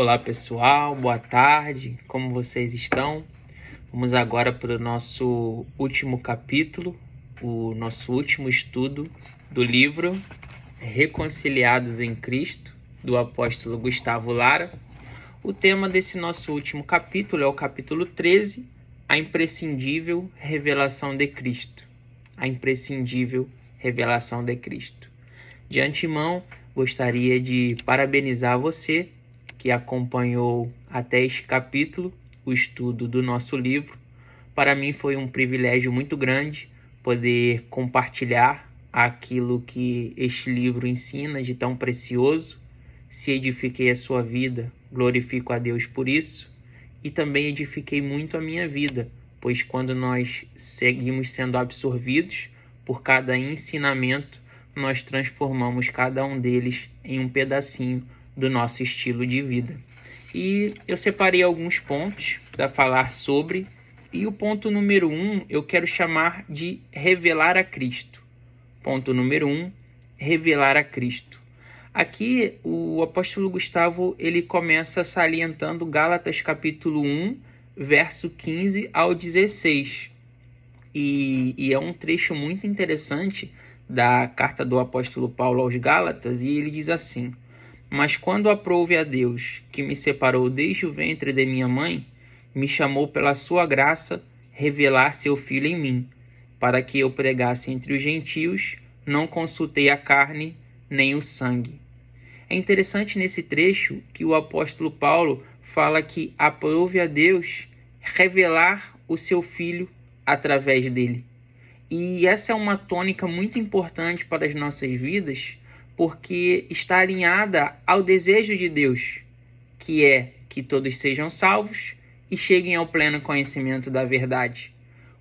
Olá pessoal, boa tarde, como vocês estão? Vamos agora para o nosso último capítulo, o nosso último estudo do livro Reconciliados em Cristo, do apóstolo Gustavo Lara. O tema desse nosso último capítulo é o capítulo 13, a imprescindível revelação de Cristo. A imprescindível revelação de Cristo. De antemão, gostaria de parabenizar você que acompanhou até este capítulo o estudo do nosso livro. Para mim foi um privilégio muito grande poder compartilhar aquilo que este livro ensina de tão precioso. Se edifiquei a sua vida, glorifico a Deus por isso, e também edifiquei muito a minha vida, pois quando nós seguimos sendo absorvidos por cada ensinamento, nós transformamos cada um deles em um pedacinho do nosso estilo de vida. E eu separei alguns pontos para falar sobre, e o ponto número 1 eu quero chamar de revelar a Cristo. Ponto número 1, revelar a Cristo. Aqui o apóstolo Gustavo ele começa salientando Gálatas capítulo 1, verso 15 ao 16. E é um trecho muito interessante da carta do apóstolo Paulo aos Gálatas, e ele diz assim: mas quando aprouve a Deus, que me separou desde o ventre de minha mãe, me chamou pela sua graça revelar seu Filho em mim, para que eu pregasse entre os gentios, não consultei a carne nem o sangue. É interessante nesse trecho que o apóstolo Paulo fala que aprouve a Deus revelar o seu Filho através dele. E essa é uma tônica muito importante para as nossas vidas, porque está alinhada ao desejo de Deus, que é que todos sejam salvos e cheguem ao pleno conhecimento da verdade.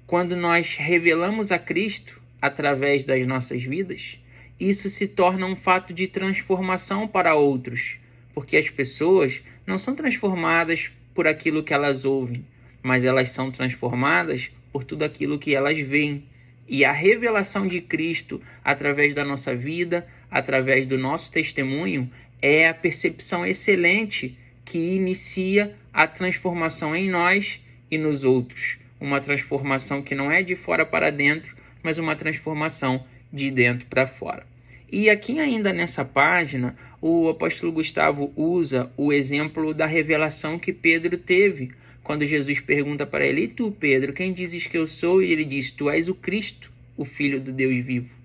Quando nós revelamos a Cristo através das nossas vidas, isso se torna um fato de transformação para outros, porque as pessoas não são transformadas por aquilo que elas ouvem, mas elas são transformadas por tudo aquilo que elas veem. E a revelação de Cristo através da nossa vida, através do nosso testemunho, é a percepção excelente que inicia a transformação em nós e nos outros. Uma transformação que não é de fora para dentro, mas uma transformação de dentro para fora. E aqui ainda nessa página, o apóstolo Gustavo usa o exemplo da revelação que Pedro teve, quando Jesus pergunta para ele: e tu, Pedro, quem dizes que eu sou? E ele diz: tu és o Cristo, o Filho do Deus vivo.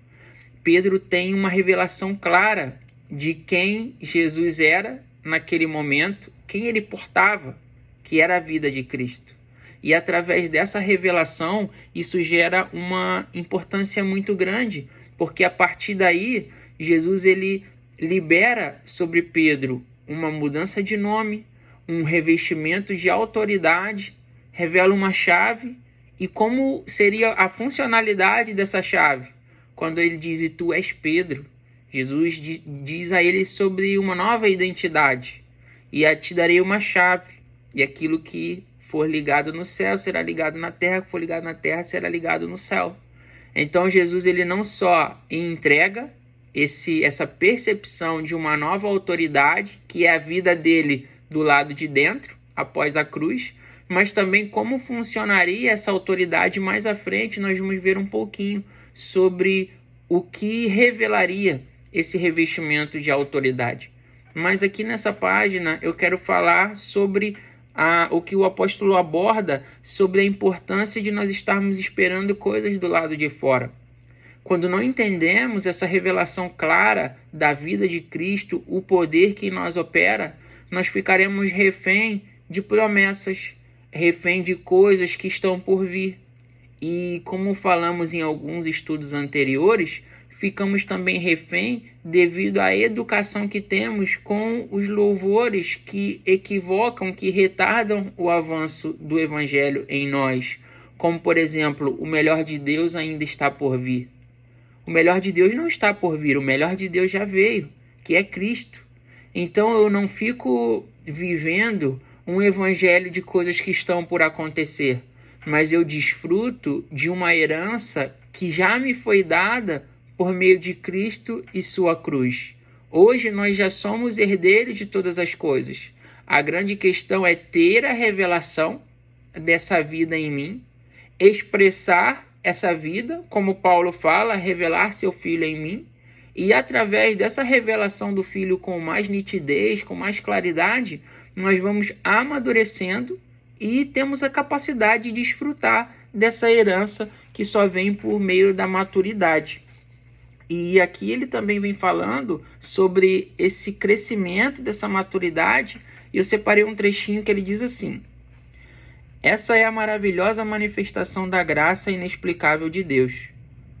Pedro tem uma revelação clara de quem Jesus era naquele momento, quem ele portava, que era a vida de Cristo. E através dessa revelação, isso gera uma importância muito grande, porque a partir daí, Jesus ele libera sobre Pedro uma mudança de nome, um revestimento de autoridade, revela uma chave, e como seria a funcionalidade dessa chave? Quando ele diz: e tu és Pedro, Jesus diz a ele sobre uma nova identidade: e te darei uma chave, e aquilo que for ligado no céu será ligado na terra, que for ligado na terra será ligado no céu. Então Jesus ele não só entrega essa percepção de uma nova autoridade, que é a vida dele do lado de dentro, após a cruz, mas também como funcionaria essa autoridade mais à frente. Nós vamos ver um pouquinho sobre o que revelaria esse revestimento de autoridade. Mas aqui nessa página eu quero falar sobre o que o apóstolo aborda sobre a importância de nós estarmos esperando coisas do lado de fora. Quando não entendemos essa revelação clara da vida de Cristo, o poder que em nós opera, nós ficaremos refém de promessas, refém de coisas que estão por vir. E como falamos em alguns estudos anteriores, ficamos também refém devido à educação que temos com os louvores que equivocam, que retardam o avanço do evangelho em nós. Como, por exemplo, o melhor de Deus ainda está por vir. O melhor de Deus não está por vir, o melhor de Deus já veio, que é Cristo. Então eu não fico vivendo um evangelho de coisas que estão por acontecer, mas eu desfruto de uma herança que já me foi dada por meio de Cristo e sua cruz. Hoje nós já somos herdeiros de todas as coisas. A grande questão é ter a revelação dessa vida em mim, expressar essa vida, como Paulo fala, revelar seu Filho em mim, e através dessa revelação do Filho com mais nitidez, com mais claridade, nós vamos amadurecendo e temos a capacidade de desfrutar dessa herança que só vem por meio da maturidade. E aqui ele também vem falando sobre esse crescimento dessa maturidade, e eu separei um trechinho que ele diz assim: essa é a maravilhosa manifestação da graça inexplicável de Deus.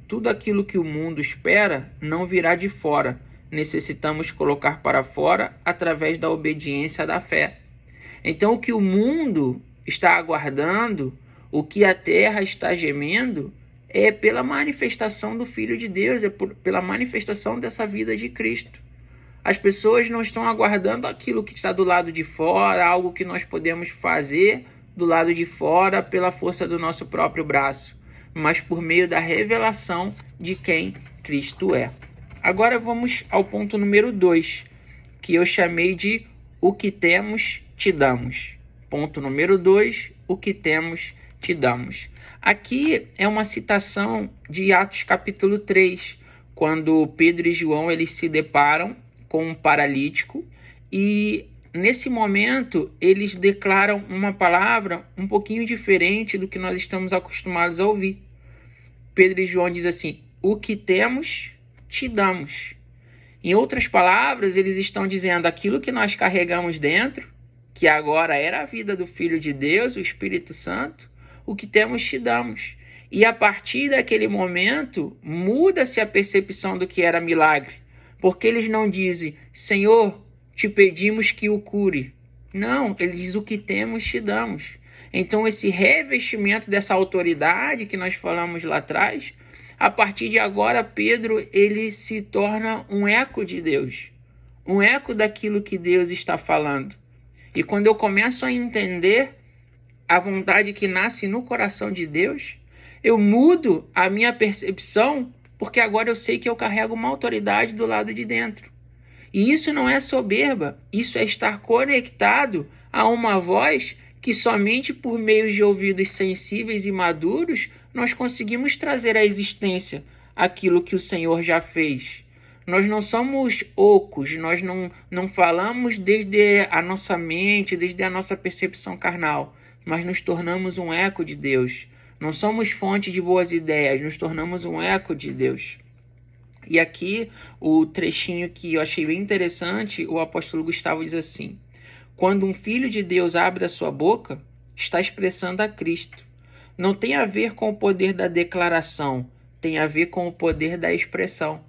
Tudo aquilo que o mundo espera não virá de fora. Necessitamos colocar para fora através da obediência da fé. Então, o que o mundo está aguardando, o que a terra está gemendo, é pela manifestação do Filho de Deus, é pela manifestação dessa vida de Cristo. As pessoas não estão aguardando aquilo que está do lado de fora, algo que nós podemos fazer do lado de fora pela força do nosso próprio braço, mas por meio da revelação de quem Cristo é. Agora vamos ao ponto número 2, que eu chamei de o que temos, te damos. Ponto número 2, o que temos, te damos. Aqui é uma citação de Atos capítulo 3, quando Pedro e João eles se deparam com um paralítico e nesse momento eles declaram uma palavra um pouquinho diferente do que nós estamos acostumados a ouvir. Pedro e João dizem assim: o que temos, te damos. Em outras palavras, eles estão dizendo aquilo que nós carregamos dentro, que agora era a vida do Filho de Deus, o Espírito Santo, o que temos, te damos. E a partir daquele momento, muda-se a percepção do que era milagre, porque eles não dizem: Senhor, te pedimos que o cure. Não, ele diz: o que temos, te damos. Então, esse revestimento dessa autoridade que nós falamos lá atrás, a partir de agora, Pedro ele se torna um eco de Deus, um eco daquilo que Deus está falando. E quando eu começo a entender a vontade que nasce no coração de Deus, eu mudo a minha percepção, porque agora eu sei que eu carrego uma autoridade do lado de dentro. E isso não é soberba, isso é estar conectado a uma voz que somente por meio de ouvidos sensíveis e maduros nós conseguimos trazer à existência aquilo que o Senhor já fez. Nós não somos ocos, nós não falamos desde a nossa mente, desde a nossa percepção carnal, mas nos tornamos um eco de Deus. Não somos fonte de boas ideias, nos tornamos um eco de Deus. E aqui o trechinho que eu achei bem interessante, o apóstolo Gustavo diz assim: quando um filho de Deus abre a sua boca, está expressando a Cristo. Não tem a ver com o poder da declaração, tem a ver com o poder da expressão.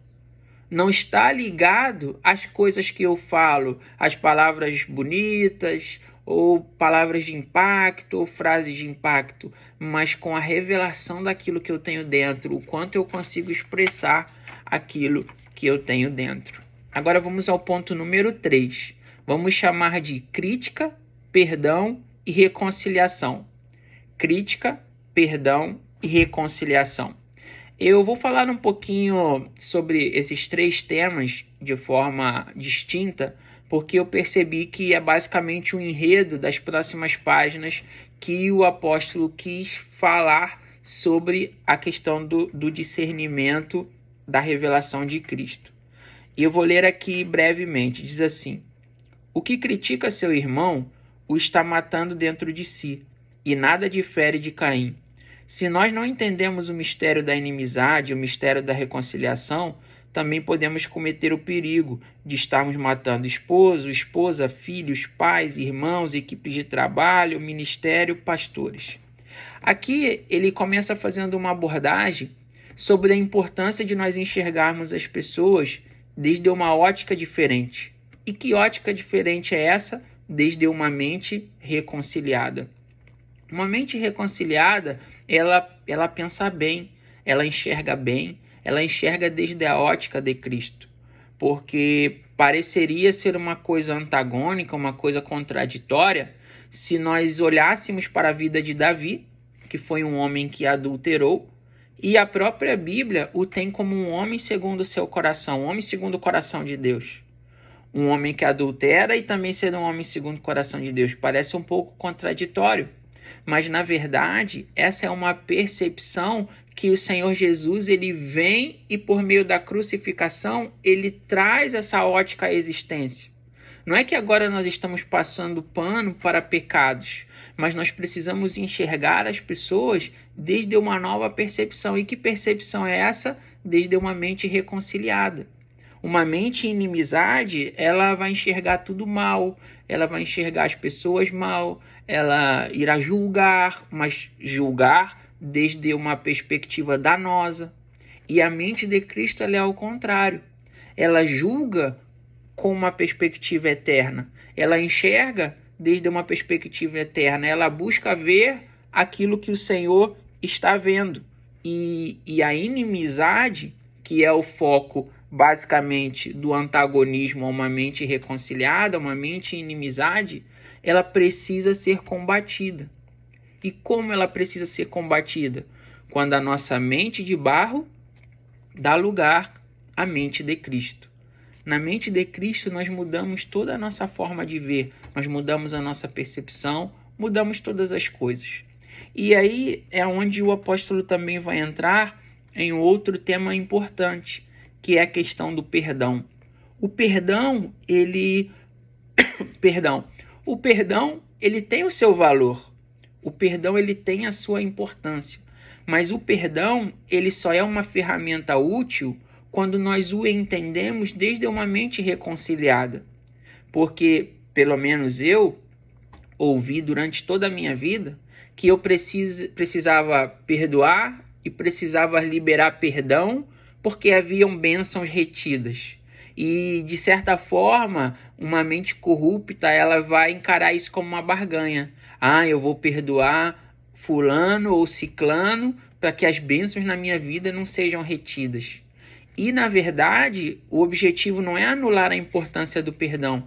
Não está ligado às coisas que eu falo, às palavras bonitas, ou palavras de impacto, ou frases de impacto, mas com a revelação daquilo que eu tenho dentro, o quanto eu consigo expressar aquilo que eu tenho dentro. Agora vamos ao ponto número 3. Vamos chamar de crítica, perdão e reconciliação. Crítica, perdão e reconciliação. Eu vou falar um pouquinho sobre esses 3 temas de forma distinta, porque eu percebi que é basicamente um enredo das próximas páginas que o apóstolo quis falar sobre a questão do discernimento da revelação de Cristo. E eu vou ler aqui brevemente. Diz assim: o que critica seu irmão o está matando dentro de si, e nada difere de Caim. Se nós não entendemos o mistério da inimizade, o mistério da reconciliação, também podemos cometer o perigo de estarmos matando esposo, esposa, filhos, pais, irmãos, equipes de trabalho, ministério, pastores. Aqui ele começa fazendo uma abordagem sobre a importância de nós enxergarmos as pessoas desde uma ótica diferente. E que ótica diferente é essa? Desde uma mente reconciliada. Uma mente reconciliada, ela pensa bem, ela enxerga bem, ela enxerga desde a ótica de Cristo. Porque pareceria ser uma coisa antagônica, uma coisa contraditória, se nós olhássemos para a vida de Davi, que foi um homem que adulterou, e a própria Bíblia o tem como um homem segundo o seu coração, um homem segundo o coração de Deus. um homem que adultera e também ser um homem segundo o coração de Deus. Parece um pouco contraditório, mas na verdade essa é uma percepção que o Senhor Jesus ele vem e por meio da crucificação ele traz essa ótica à existência. Não é que agora nós estamos passando pano para pecados, mas nós precisamos enxergar as pessoas desde uma nova percepção. E que percepção é essa? Desde uma mente reconciliada. Uma mente em inimizade, ela vai enxergar tudo mal, ela vai enxergar as pessoas mal, ela irá julgar, mas julgar desde uma perspectiva danosa. E a mente de Cristo ela é ao contrário. Ela julga com uma perspectiva eterna. Ela enxerga desde uma perspectiva eterna. Ela busca ver aquilo que o Senhor está vendo. E a inimizade, que é o foco basicamente do antagonismo a uma mente reconciliada, uma mente em inimizade, ela precisa ser combatida. E como ela precisa ser combatida? Quando a nossa mente de barro dá lugar à mente de Cristo. Na mente de Cristo, nós mudamos toda a nossa forma de ver, nós mudamos a nossa percepção, mudamos todas as coisas. E aí é onde o apóstolo também vai entrar em outro tema importante, que é a questão do perdão. O perdão, ele tem o seu valor. O perdão, ele tem a sua importância. Mas o perdão, ele só é uma ferramenta útil quando nós o entendemos desde uma mente reconciliada. Porque, pelo menos eu, ouvi durante toda a minha vida que eu precisava perdoar e precisava liberar perdão porque haviam bênçãos retidas. E, de certa forma, uma mente corrupta ela vai encarar isso como uma barganha. Eu vou perdoar fulano ou ciclano para que as bênçãos na minha vida não sejam retidas. E, na verdade, o objetivo não é anular a importância do perdão,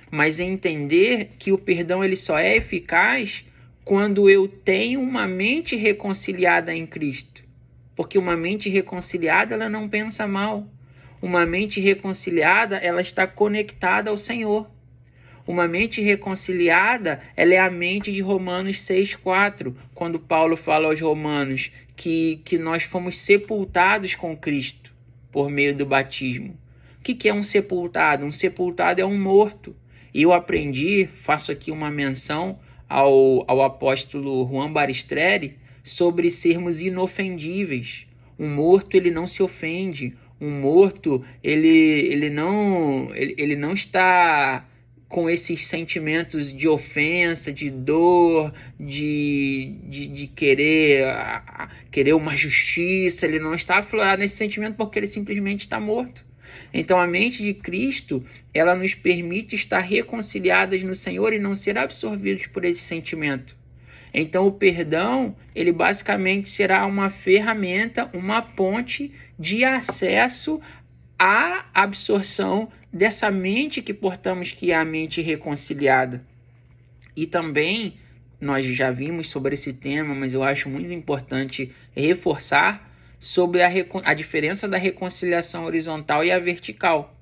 mas é entender que o perdão ele só é eficaz quando eu tenho uma mente reconciliada em Cristo. Porque uma mente reconciliada, ela não pensa mal. Uma mente reconciliada, ela está conectada ao Senhor. Uma mente reconciliada, ela é a mente de Romanos 6,4, quando Paulo fala aos romanos que nós fomos sepultados com Cristo por meio do batismo. O que é um sepultado? Um sepultado é um morto. E eu aprendi, faço aqui uma menção ao apóstolo Juan Baristreri, sobre sermos inofendíveis. Um morto, ele não se ofende. Um morto, ele não está com esses sentimentos de ofensa, de dor, de querer uma justiça. Ele não está aflorado nesse sentimento porque ele simplesmente está morto. Então a mente de Cristo, ela nos permite estar reconciliadas no Senhor e não ser absorvidos por esse sentimento. Então o perdão, ele basicamente será uma ferramenta, uma ponte de acesso à absorção dessa mente que portamos, que é a mente reconciliada. E também, nós já vimos sobre esse tema, mas eu acho muito importante reforçar sobre a diferença da reconciliação horizontal e a vertical.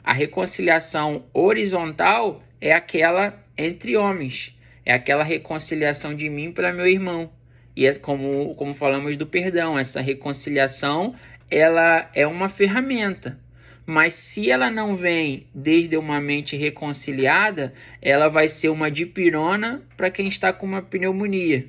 A reconciliação horizontal é aquela entre homens, é aquela reconciliação de mim para meu irmão. E é como falamos do perdão, essa reconciliação ela é uma ferramenta. Mas se ela não vem desde uma mente reconciliada, ela vai ser uma dipirona para quem está com uma pneumonia.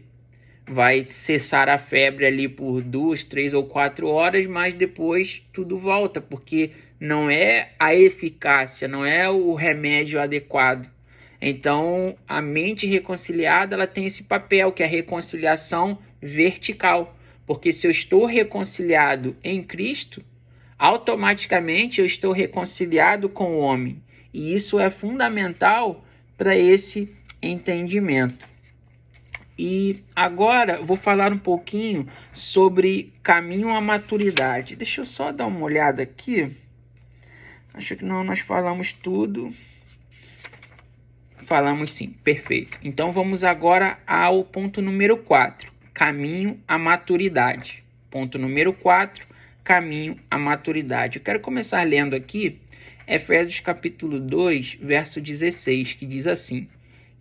Vai cessar a febre ali por 2, 3 ou 4 horas, mas depois tudo volta, porque não é a eficácia, não é o remédio adequado. Então, a mente reconciliada ela tem esse papel, que é a reconciliação vertical. Porque se eu estou reconciliado em Cristo, automaticamente eu estou reconciliado com o homem. E isso é fundamental para esse entendimento. E agora vou falar um pouquinho sobre caminho à maturidade. Deixa eu só dar uma olhada aqui. Acho que não, nós falamos tudo. Falamos sim, perfeito. Então vamos agora ao ponto número 4, caminho à maturidade. Ponto número 4, caminho à maturidade. Eu quero começar lendo aqui Efésios capítulo 2, verso 16, que diz assim: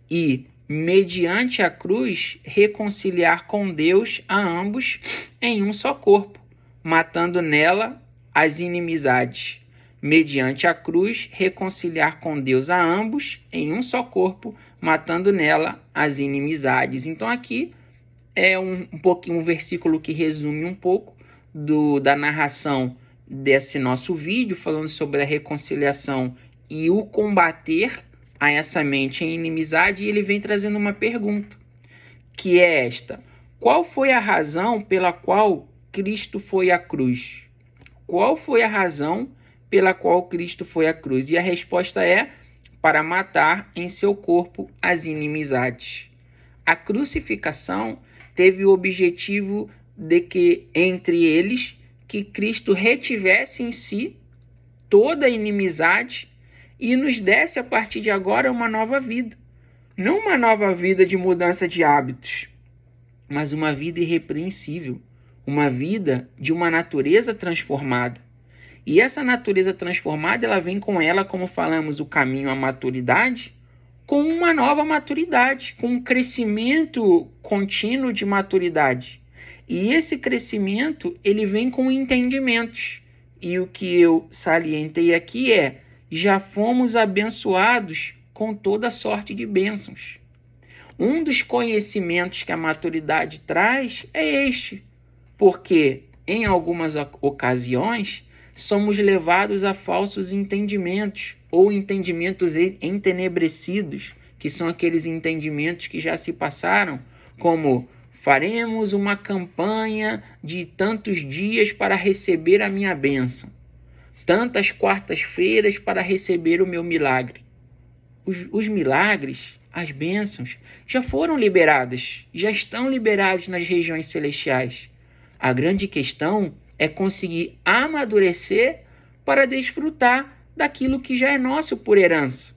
E, mediante a cruz, reconciliar com Deus a ambos em um só corpo, matando nela as inimizades. Mediante a cruz, reconciliar com Deus a ambos em um só corpo, matando nela as inimizades. Então aqui é um versículo que resume um pouco da narração desse nosso vídeo, falando sobre a reconciliação e o combater a essa mente em inimizade, e ele vem trazendo uma pergunta, que é esta: qual foi a razão pela qual Cristo foi à cruz? Qual foi a razão pela qual Cristo foi à cruz? E a resposta é: para matar em seu corpo as inimizades. A crucificação teve o objetivo de que, entre eles, que Cristo retivesse em si toda a inimizade e nos desse a partir de agora uma nova vida. Não uma nova vida de mudança de hábitos, mas uma vida irrepreensível, uma vida de uma natureza transformada. E essa natureza transformada, ela vem com ela, como falamos, o caminho à maturidade, com uma nova maturidade, com um crescimento contínuo de maturidade. E esse crescimento, ele vem com entendimentos. E o que eu salientei aqui é: já fomos abençoados com toda sorte de bênçãos. Um dos conhecimentos que a maturidade traz é este, porque em algumas ocasiões somos levados a falsos entendimentos ou entendimentos entenebrecidos, que são aqueles entendimentos que já se passaram, como: faremos uma campanha de tantos dias para receber a minha bênção, tantas quartas-feiras para receber o meu milagre. Os milagres, as bênçãos, já foram liberadas, já estão liberados nas regiões celestiais. A grande questão é conseguir amadurecer para desfrutar daquilo que já é nosso por herança.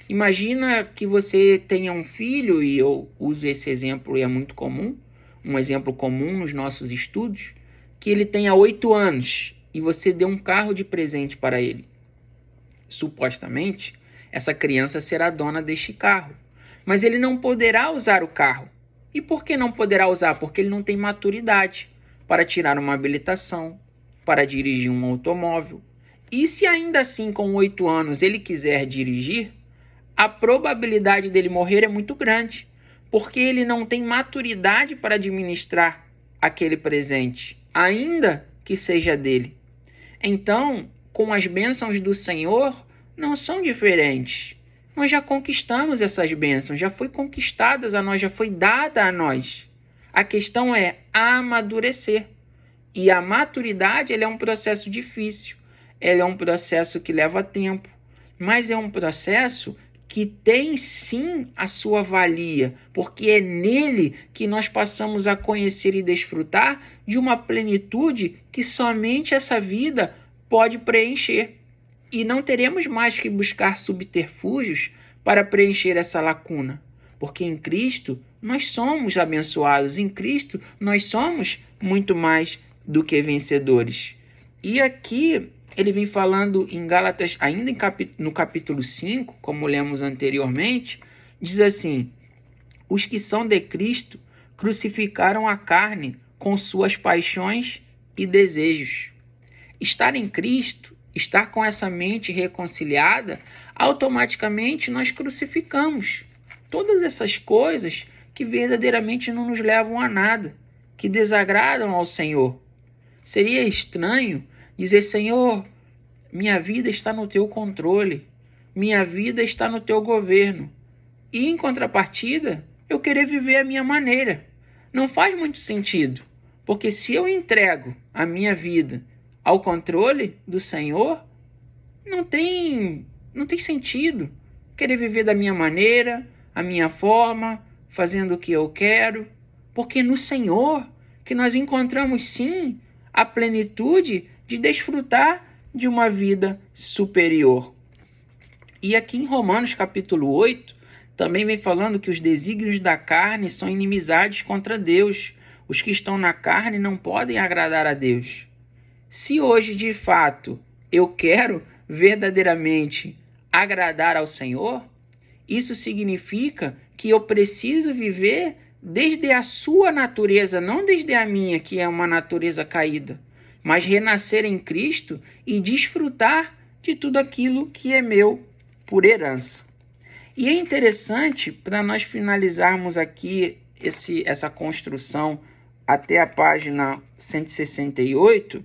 Imagina que você tenha um filho, e eu uso esse exemplo e é muito comum, um exemplo comum nos nossos estudos, que ele tenha 8 anos e você dê um carro de presente para ele. Supostamente, essa criança será dona deste carro, mas ele não poderá usar o carro. E por que não poderá usar? Porque ele não tem maturidade para tirar uma habilitação, para dirigir um automóvel. E se ainda assim, com 8 anos, ele quiser dirigir, a probabilidade dele morrer é muito grande, porque ele não tem maturidade para administrar aquele presente, ainda que seja dele. Então, com as bênçãos do Senhor, não são diferentes. Nós já conquistamos essas bênçãos, já foi conquistadas a nós, já foi dada a nós. A questão é amadurecer. E a maturidade, ela é um processo difícil, ela é um processo que leva tempo, mas é um processo que tem sim a sua valia, porque é nele que nós passamos a conhecer e desfrutar de uma plenitude que somente essa vida pode preencher. E não teremos mais que buscar subterfúgios para preencher essa lacuna, porque em Cristo nós somos abençoados, em Cristo nós somos muito mais do que vencedores. E aqui ele vem falando em Gálatas, ainda no capítulo 5, como lemos anteriormente, diz assim: os que são de Cristo crucificaram a carne com suas paixões e desejos. Estar em Cristo, estar com essa mente reconciliada, automaticamente nós crucificamos todas essas coisas que verdadeiramente não nos levam a nada, que desagradam ao Senhor. Seria estranho dizer: Senhor, minha vida está no teu controle, minha vida está no teu governo, e em contrapartida, eu querer viver a minha maneira. Não faz muito sentido, porque se eu entrego a minha vida ao controle do Senhor, não tem sentido querer viver da minha maneira, a minha forma, fazendo o que eu quero, porque no Senhor que nós encontramos sim a plenitude de desfrutar de uma vida superior. E aqui em Romanos capítulo 8, também vem falando que os desígnios da carne são inimizades contra Deus. Os que estão na carne não podem agradar a Deus. Se hoje, de fato, eu quero verdadeiramente agradar ao Senhor, isso significa que eu preciso viver desde a sua natureza, não desde a minha, que é uma natureza caída, mas renascer em Cristo e desfrutar de tudo aquilo que é meu por herança. E é interessante, para nós finalizarmos aqui essa construção até a página 168,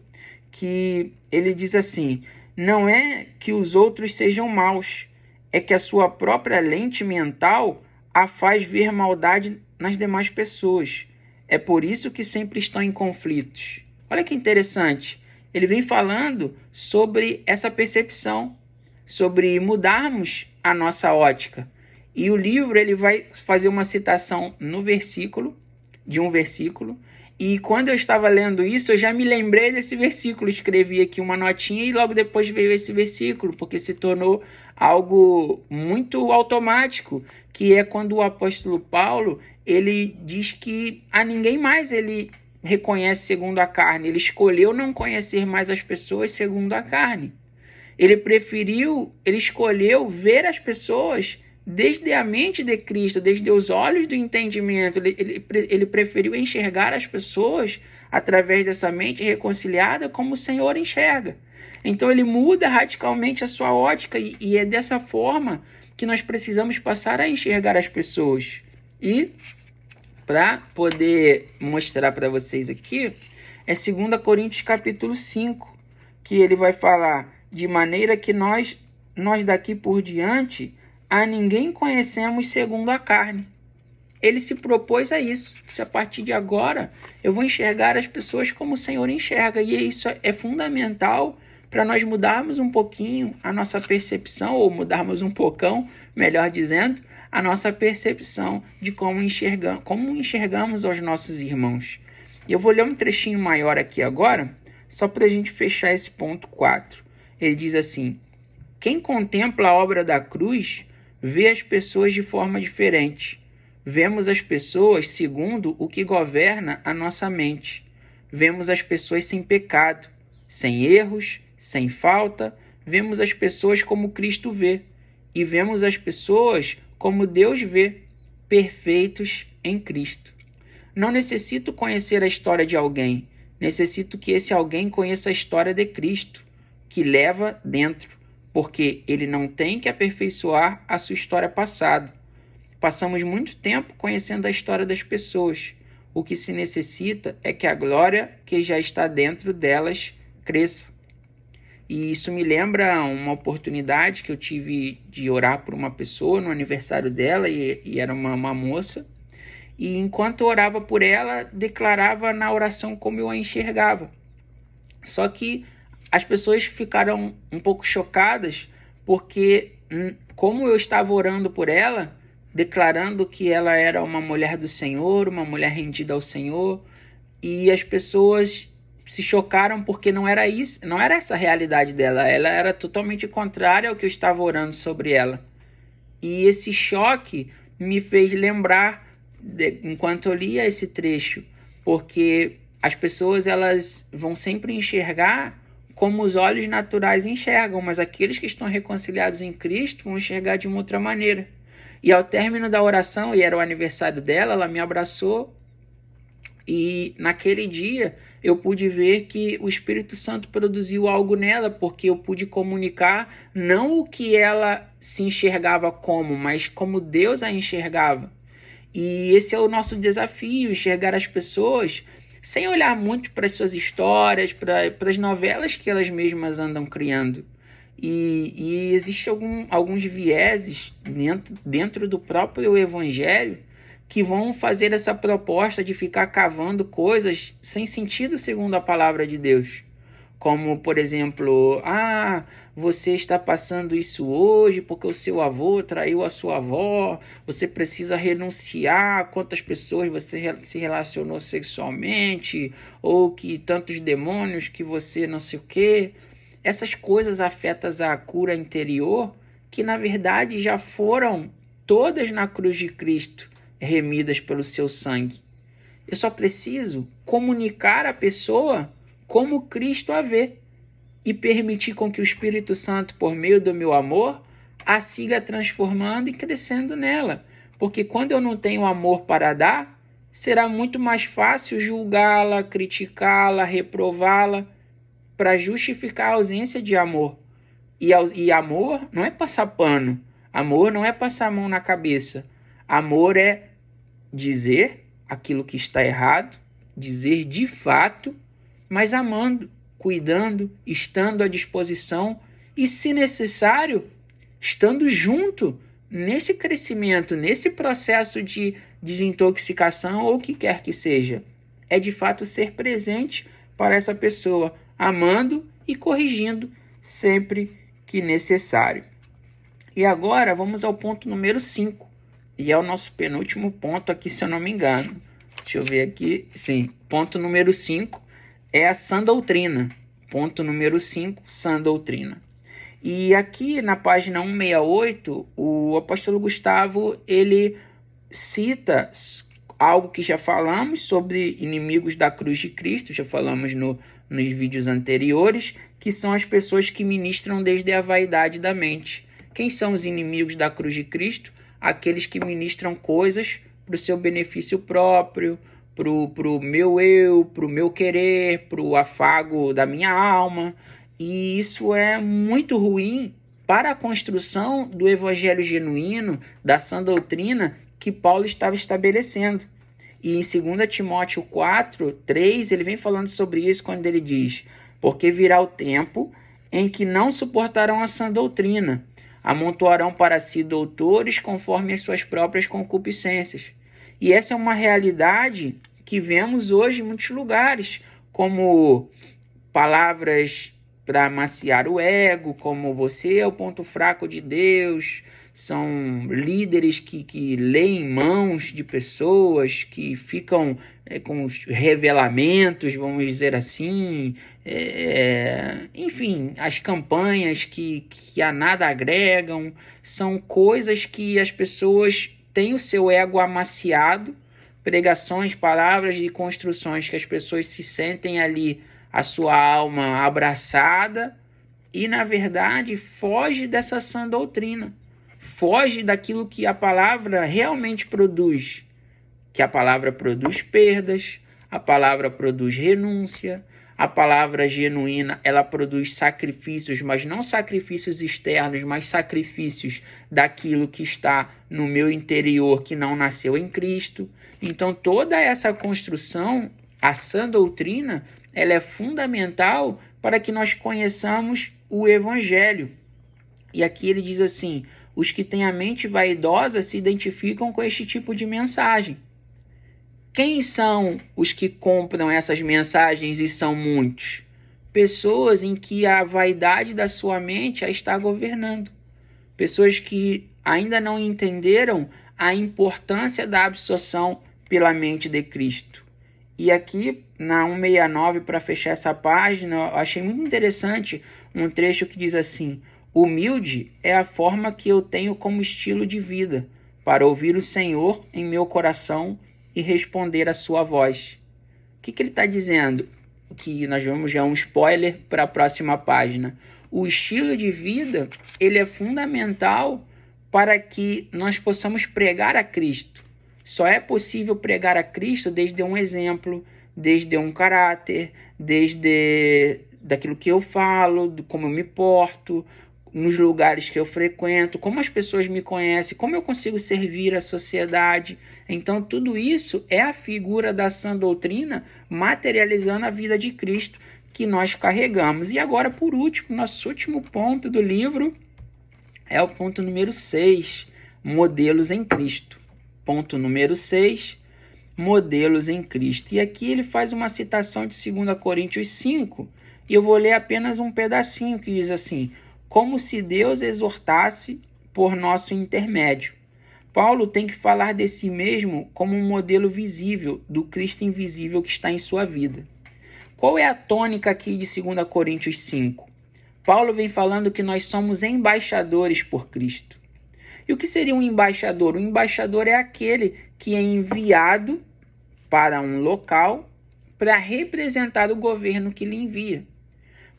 que ele diz assim: não é que os outros sejam maus, é que a sua própria lente mental a faz ver maldade nas demais pessoas. É por isso que sempre estão em conflitos. Olha que interessante. Ele vem falando sobre essa percepção, sobre mudarmos a nossa ótica. E o livro ele vai fazer uma citação no versículo, de um versículo, e quando eu estava lendo isso, eu já me lembrei desse versículo, escrevi aqui uma notinha e logo depois veio esse versículo, porque se tornou algo muito automático, que é quando o apóstolo Paulo, ele diz que a ninguém mais ele reconhece segundo a carne, ele escolheu não conhecer mais as pessoas segundo a carne. Ele escolheu ver as pessoas desde a mente de Cristo, desde os olhos do entendimento. Ele preferiu enxergar as pessoas através dessa mente reconciliada como o Senhor enxerga. Então ele muda radicalmente a sua ótica e é dessa forma que nós precisamos passar a enxergar as pessoas. E para poder mostrar para vocês aqui, é 2 Coríntios capítulo 5, que ele vai falar: de maneira que nós daqui por diante a ninguém conhecemos segundo a carne. Ele se propôs a isso, se a partir de agora eu vou enxergar as pessoas como o Senhor enxerga, e isso é fundamental para nós mudarmos um pouquinho a nossa percepção, ou mudarmos um pocão, melhor dizendo, a nossa percepção de como enxergamos os nossos irmãos. E eu vou ler um trechinho maior aqui agora, só para a gente fechar esse ponto 4. Ele diz assim: quem contempla a obra da cruz vê as pessoas de forma diferente. Vemos as pessoas segundo o que governa a nossa mente. Vemos as pessoas sem pecado, sem erros, sem falta. Vemos as pessoas como Cristo vê. E vemos as pessoas como Deus vê, perfeitos em Cristo. Não necessito conhecer a história de alguém. Necessito que esse alguém conheça a história de Cristo, que leva dentro, porque ele não tem que aperfeiçoar a sua história passada. Passamos muito tempo conhecendo a história das pessoas. O que se necessita é que a glória que já está dentro delas cresça. E isso me lembra uma oportunidade que eu tive de orar por uma pessoa no aniversário dela, e era uma moça. E enquanto eu orava por ela, declarava na oração como eu a enxergava. Só que as pessoas ficaram um pouco chocadas, porque como eu estava orando por ela, declarando que ela era uma mulher do Senhor, uma mulher rendida ao Senhor, e as pessoas se chocaram porque não era isso, não era essa a realidade dela, ela era totalmente contrária ao que eu estava orando sobre ela. E esse choque me fez lembrar, enquanto eu lia esse trecho, porque as pessoas elas vão sempre enxergar como os olhos naturais enxergam, mas aqueles que estão reconciliados em Cristo vão enxergar de uma outra maneira. E ao término da oração, e era o aniversário dela, ela me abraçou, e naquele dia eu pude ver que o Espírito Santo produziu algo nela, porque eu pude comunicar não o que ela se enxergava como, mas como Deus a enxergava. E esse é o nosso desafio, enxergar as pessoas sem olhar muito para as suas histórias, para as novelas que elas mesmas andam criando. E existem alguns vieses dentro do próprio Evangelho que vão fazer essa proposta de ficar cavando coisas sem sentido segundo a palavra de Deus. Como, por exemplo, você está passando isso hoje porque o seu avô traiu a sua avó, você precisa renunciar a quantas pessoas você se relacionou sexualmente, ou que tantos demônios que você não sei o quê. Essas coisas afetam a cura interior, que na verdade já foram todas na cruz de Cristo, remidas pelo seu sangue. Eu só preciso comunicar à pessoa como Cristo a vê. e permitir com que o Espírito Santo, por meio do meu amor, a siga transformando e crescendo nela. Porque quando eu não tenho amor para dar, será muito mais fácil julgá-la, criticá-la, reprová-la, para justificar a ausência de amor. E amor não é passar pano. Amor não é passar a mão na cabeça. Amor é dizer aquilo que está errado, dizer de fato, mas amando, cuidando, estando à disposição e, se necessário, estando junto nesse crescimento, nesse processo de desintoxicação ou o que quer que seja. É de fato ser presente para essa pessoa, amando e corrigindo sempre que necessário. E agora vamos ao ponto número 5, e é o nosso penúltimo ponto aqui, se eu não me engano. Deixa eu ver aqui. Sim, ponto número 5 é a sã doutrina. Ponto número 5, sã doutrina. E aqui na página 168, o apóstolo Gustavo, ele cita algo que já falamos sobre inimigos da cruz de Cristo, já falamos nos vídeos anteriores, que são as pessoas que ministram desde a vaidade da mente. Quem são os inimigos da cruz de Cristo? Aqueles que ministram coisas para o seu benefício próprio, para o meu eu, para o meu querer, para o afago da minha alma. E isso é muito ruim para a construção do evangelho genuíno, da sã doutrina que Paulo estava estabelecendo. E em 2 Timóteo 4:3, ele vem falando sobre isso quando ele diz: porque virá o tempo em que não suportarão a sã doutrina, amontoarão para si doutores conforme as suas próprias concupiscências. E essa é uma realidade que vemos hoje em muitos lugares, como palavras para amaciar o ego, como você é o ponto fraco de Deus. São líderes que leem mãos de pessoas, que ficam com os revelamentos, vamos dizer assim. Enfim, as campanhas que a nada agregam, são coisas que as pessoas têm o seu ego amaciado, pregações, palavras e construções que as pessoas se sentem ali, a sua alma abraçada, e na verdade foge dessa sã doutrina, foge daquilo que a palavra realmente produz, que a palavra produz perdas, a palavra produz renúncia, a palavra genuína, ela produz sacrifícios, mas não sacrifícios externos, mas sacrifícios daquilo que está no meu interior, que não nasceu em Cristo. Então, toda essa construção, a sã doutrina, ela é fundamental para que nós conheçamos o Evangelho. E aqui ele diz assim: os que têm a mente vaidosa se identificam com este tipo de mensagem. Quem são os que compram essas mensagens e são muitos? Pessoas em que a vaidade da sua mente a está governando. Pessoas que ainda não entenderam a importância da absorção pela mente de Cristo. E aqui, na 169, para fechar essa página, eu achei muito interessante um trecho que diz assim: humilde é a forma que eu tenho como estilo de vida, para ouvir o Senhor em meu coração e responder a sua voz. O que ele está dizendo? Que nós vamos já um spoiler para a próxima página. O estilo de vida, ele é fundamental para que nós possamos pregar a Cristo. Só é possível pregar a Cristo desde um exemplo, desde um caráter, desde daquilo que eu falo, de como eu me porto, nos lugares que eu frequento, como as pessoas me conhecem, como eu consigo servir a sociedade. Então, tudo isso é a figura da sã doutrina materializando a vida de Cristo que nós carregamos. E agora, por último, nosso último ponto do livro é o ponto número 6, modelos em Cristo. Ponto número 6, modelos em Cristo. E aqui ele faz uma citação de 2 Coríntios 5, e eu vou ler apenas um pedacinho que diz assim: como se Deus exortasse por nosso intermédio. Paulo tem que falar de si mesmo como um modelo visível do Cristo invisível que está em sua vida. Qual é a tônica aqui de 2 Coríntios 5? Paulo vem falando que nós somos embaixadores por Cristo. E o que seria um embaixador? O embaixador é aquele que é enviado para um local para representar o governo que lhe envia.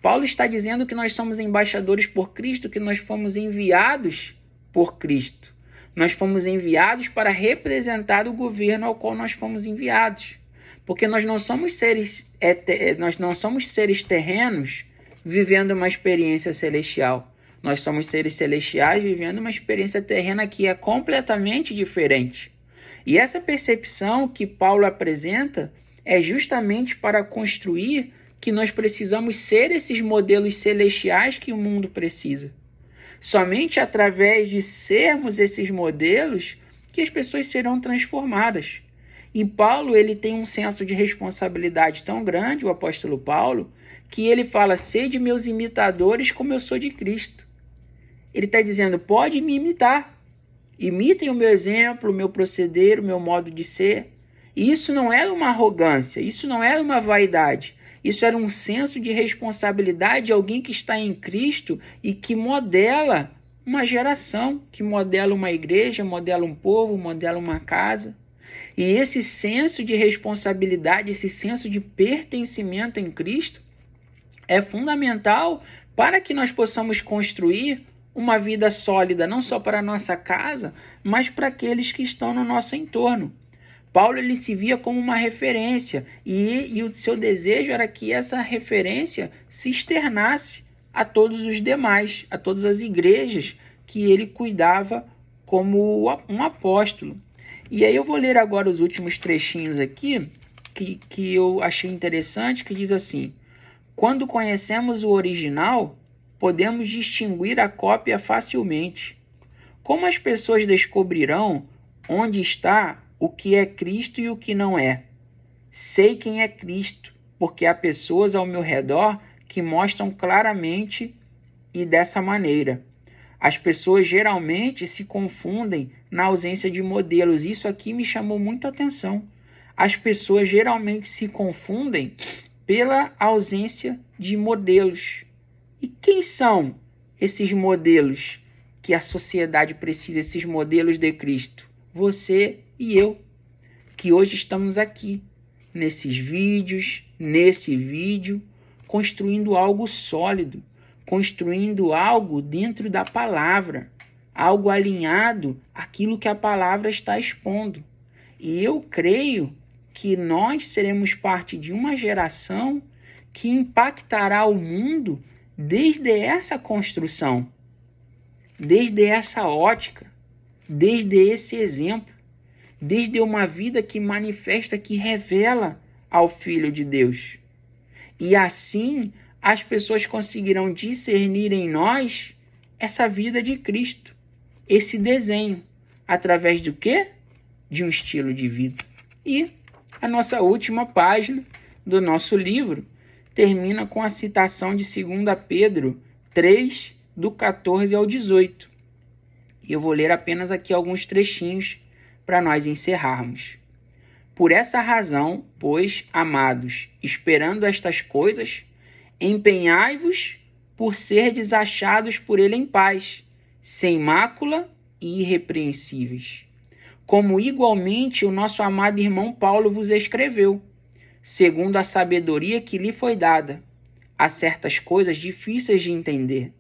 Paulo está dizendo que nós somos embaixadores por Cristo, que nós fomos enviados por Cristo. Nós fomos enviados para representar o governo ao qual nós fomos enviados. Porque nós não somos seres terrenos vivendo uma experiência celestial. Nós somos seres celestiais vivendo uma experiência terrena que é completamente diferente. E essa percepção que Paulo apresenta é justamente para construir que nós precisamos ser esses modelos celestiais que o mundo precisa. Somente através de sermos esses modelos que as pessoas serão transformadas. E Paulo, ele tem um senso de responsabilidade tão grande, o apóstolo Paulo, que ele fala: sede meus imitadores como eu sou de Cristo. Ele está dizendo: pode me imitar. Imitem o meu exemplo, o meu proceder, o meu modo de ser. E isso não era uma arrogância, isso não era uma vaidade. Isso era um senso de responsabilidade de alguém que está em Cristo e que modela uma geração, que modela uma igreja, modela um povo, modela uma casa. E esse senso de responsabilidade, esse senso de pertencimento em Cristo é fundamental para que nós possamos construir uma vida sólida, não só para a nossa casa, mas para aqueles que estão no nosso entorno. Paulo, ele se via como uma referência e o seu desejo era que essa referência se externasse a todos os demais, a todas as igrejas que ele cuidava como um apóstolo. E aí eu vou ler agora os últimos trechinhos aqui que eu achei interessante, que diz assim: quando conhecemos o original, podemos distinguir a cópia facilmente. Como as pessoas descobrirão onde está o que é Cristo e o que não é? Sei quem é Cristo, porque há pessoas ao meu redor que mostram claramente e dessa maneira. As pessoas geralmente se confundem na ausência de modelos. Isso aqui me chamou muito a atenção. As pessoas geralmente se confundem pela ausência de modelos. E quem são esses modelos que a sociedade precisa, esses modelos de Cristo? Você e eu, que hoje estamos aqui, nesses vídeos, nesse vídeo, construindo algo sólido, construindo algo dentro da palavra, algo alinhado àquilo que a palavra está expondo. E eu creio que nós seremos parte de uma geração que impactará o mundo desde essa construção, desde essa ótica, desde esse exemplo, desde uma vida que manifesta, que revela ao Filho de Deus. E assim as pessoas conseguirão discernir em nós essa vida de Cristo, esse desenho, através do quê? De um estilo de vida. E a nossa última página do nosso livro termina com a citação de 2 Pedro 3, do 14 ao 18. E eu vou ler apenas aqui alguns trechinhos para nós encerrarmos. Por essa razão, pois, amados, esperando estas coisas, empenhai-vos por serdes achados por ele em paz, sem mácula e irrepreensíveis. Como igualmente o nosso amado irmão Paulo vos escreveu, segundo a sabedoria que lhe foi dada, há certas coisas difíceis de entender.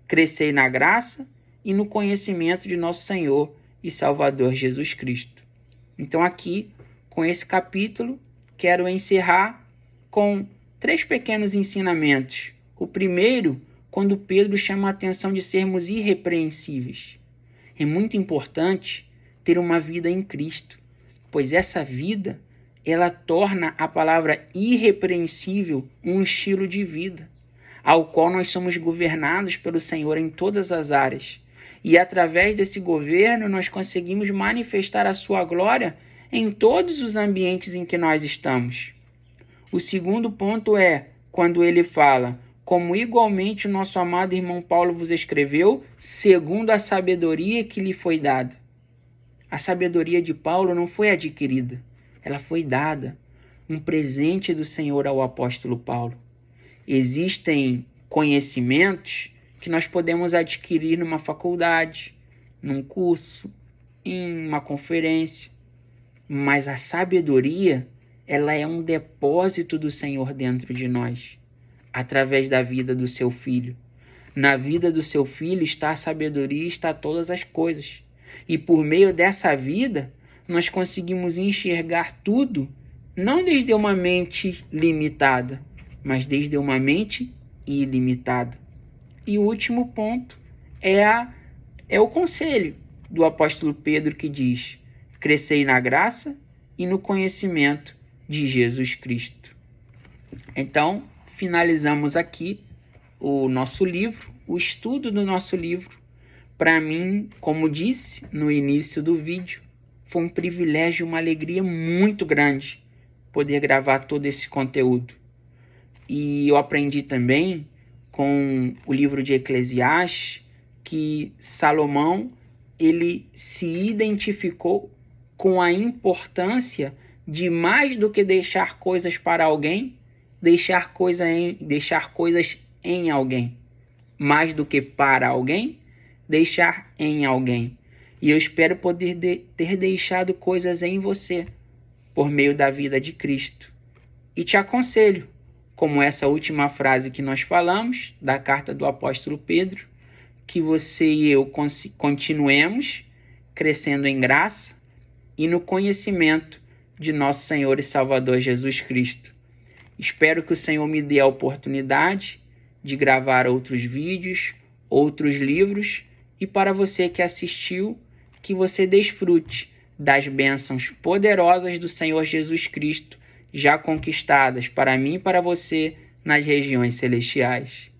Crescei na graça e no conhecimento de nosso Senhor e Salvador Jesus Cristo. Então aqui, com esse capítulo, quero encerrar com 3 pequenos ensinamentos. O primeiro, quando Pedro chama a atenção de sermos irrepreensíveis. É muito importante ter uma vida em Cristo, pois essa vida, ela torna a palavra irrepreensível um estilo de vida, ao qual nós somos governados pelo Senhor em todas as áreas. E através desse governo nós conseguimos manifestar a sua glória em todos os ambientes em que nós estamos. O segundo ponto é quando ele fala: como igualmente o nosso amado irmão Paulo vos escreveu, segundo a sabedoria que lhe foi dada. A sabedoria de Paulo não foi adquirida, ela foi dada, um presente do Senhor ao apóstolo Paulo. Existem conhecimentos que nós podemos adquirir numa faculdade, num curso, em uma conferência, mas a sabedoria, ela é um depósito do Senhor dentro de nós. através da vida do seu filho. Na vida do seu filho está a sabedoria, está todas as coisas. E por meio dessa vida, nós conseguimos enxergar tudo, não desde uma mente limitada, mas desde uma mente ilimitada. E o último ponto é o conselho do apóstolo Pedro, que diz: crescei na graça e no conhecimento de Jesus Cristo. Então, finalizamos aqui o nosso livro, o estudo do nosso livro. Para mim, como disse no início do vídeo, foi um privilégio e uma alegria muito grande poder gravar todo esse conteúdo. E eu aprendi também com o livro de Eclesiastes que Salomão, ele se identificou com a importância de, mais do que deixar coisas para alguém, deixar coisas em alguém. Mais do que para alguém, deixar em alguém. E eu espero poder ter deixado coisas em você por meio da vida de Cristo. E te aconselho, como essa última frase que nós falamos, da carta do apóstolo Pedro, que você e eu continuemos crescendo em graça e no conhecimento de nosso Senhor e Salvador Jesus Cristo. Espero que o Senhor me dê a oportunidade de gravar outros vídeos, outros livros, e para você que assistiu, que você desfrute das bênçãos poderosas do Senhor Jesus Cristo, já conquistadas para mim e para você nas regiões celestiais.